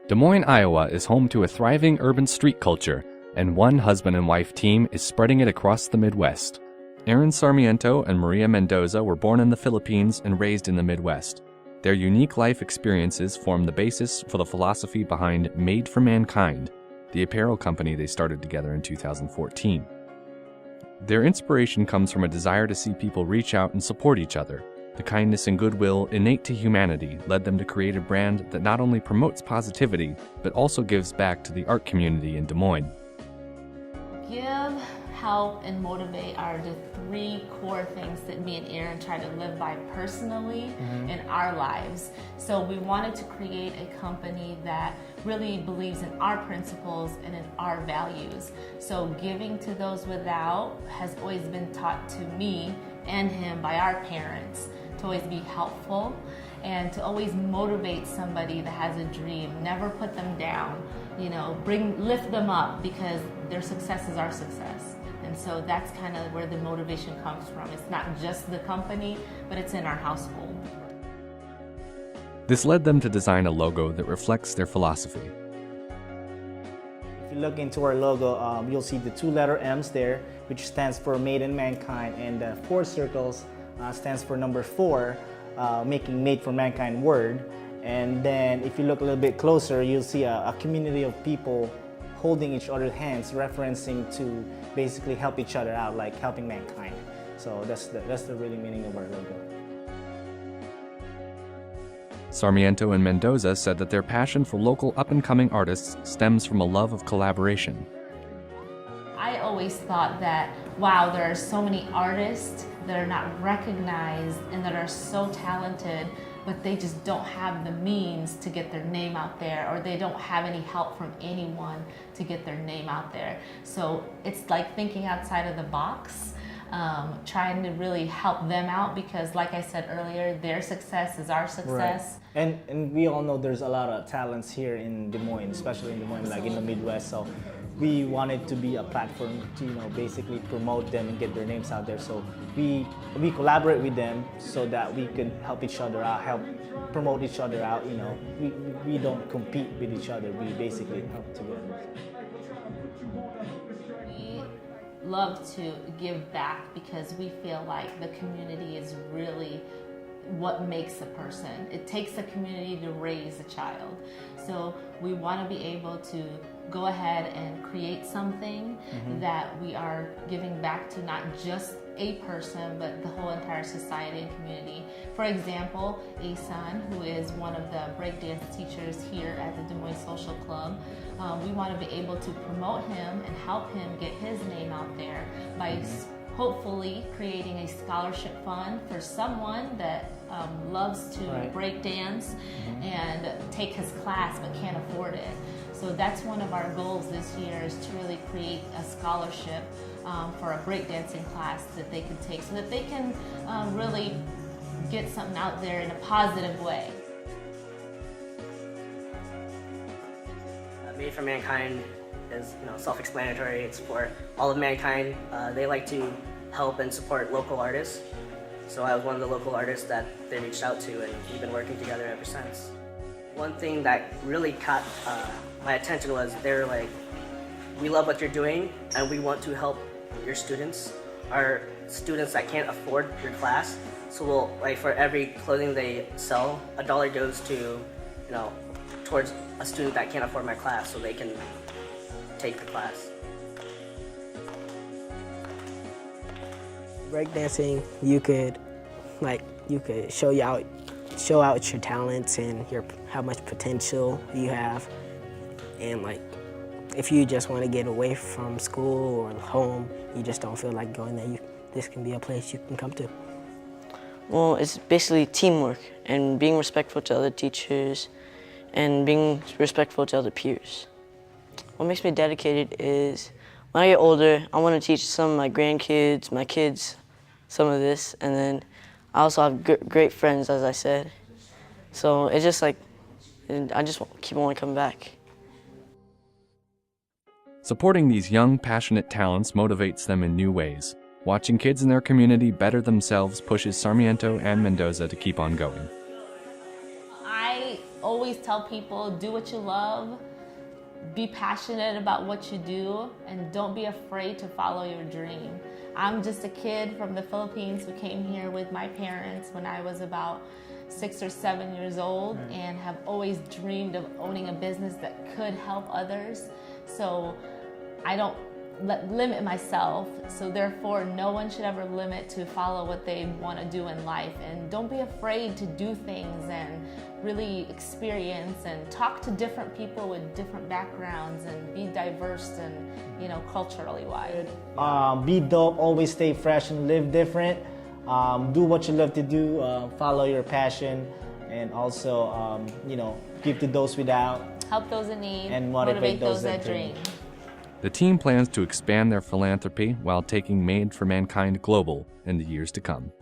Des Moines, Iowa is home to a thriving urban street culture, and one husband and wife team is spreading it across the Midwest. Aaron Sarmiento and Maria Mendoza were born in the Philippines and raised in the Midwest. Their unique life experiences form the basis for the philosophy behind Made for Mankind, the apparel company they started together in 2014. Their inspiration comes from a desire to see people reach out and support each other. The kindness and goodwill innate to humanity led them to create a brand that not only promotes positivity, but also gives back to the art community in Des Moines. Give, help, and motivate are the three core things that me and Aaron try to live by personally in our lives. So we wanted to create a company that really believes in our principles and in our values. So giving to those without has always been taught to me and him by our parents, to always be helpful and to always motivate somebody that has a dream. Never put them down, lift them up, because their success is our success. And so that's kind of where the motivation comes from. It's not just the company, but it's in our household. This led them to design a logo that reflects their philosophy. If you look into our logo, you'll see the two letter M's there, which stands for Made in Mankind, and the four circles stands for number 4, making Made for Mankind word. And then if you look a little bit closer, you'll see a community of people holding each other's hands, referencing to basically help each other out, like helping mankind. So that's the really meaning of our logo. Sarmiento and Mendoza said that their passion for local up-and-coming artists stems from a love of collaboration. I always thought that, wow, there are so many artists that are not recognized and that are so talented, but they just don't have the means to get their name out there, or they don't have any help from anyone to get their name out there. So it's like thinking outside of the box, trying to really help them out, because like I said earlier, their success is our success. Right. And we all know there's a lot of talents here in Des Moines, especially in Des Moines, like in the Midwest. So we wanted to be a platform to we promote them and get their names out there. So we collaborate with them so that we can help each other out, help promote each other out. We don't compete with each other. We basically help together. We love to give back because we feel like the community is really what makes a person. It takes a community to raise a child. So we want to be able to go ahead and create something that we are giving back to not just a person, but the whole entire society and community. For example, Asan, who is one of the breakdance teachers here at the Des Moines Social Club, we want to be able to promote him and help him get his name out there by hopefully creating a scholarship fund for someone that loves to break dance and take his class but can't afford it. So that's one of our goals this year, is to really create a scholarship for a breakdancing class that they can take, so that they can really get something out there in a positive way. Made for Mankind is self-explanatory. It's for all of mankind. They like to help and support local artists. So I was one of the local artists that they reached out to, and we've been working together ever since. One thing that really caught my attention was they're like, we love what you're doing and we want to help your students, our students that can't afford your class. So we'll, for every clothing they sell, $1 goes to, towards a student that can't afford my class, so they can take the class. Breakdancing, you could show out your talents and how much potential you have, and if you just want to get away from school or home, you just don't feel like going there, this can be a place you can come to. Well, it's basically teamwork and being respectful to other teachers and being respectful to other peers. What makes me dedicated is when I get older, I want to teach some of my grandkids, my kids, some of this, and then I also have great friends, as I said. So it's just I just keep on coming back. Supporting these young, passionate talents motivates them in new ways. Watching kids in their community better themselves pushes Sarmiento and Mendoza to keep on going. I always tell people, do what you love, be passionate about what you do, and don't be afraid to follow your dream. I'm just a kid from the Philippines who came here with my parents when I was about 6 or 7 years old, and have always dreamed of owning a business that could help others. So I don't limit myself, so therefore no one should ever limit to follow what they want to do in life. And don't be afraid to do things and really experience and talk to different people with different backgrounds and be diverse and, you know, culturally wise. Be dope, always stay fresh and live different. Do what you love to do, follow your passion, and also, you know, give to those without. Help those in need, And motivate those that dream. The team plans to expand their philanthropy while taking Made for Mankind global in the years to come.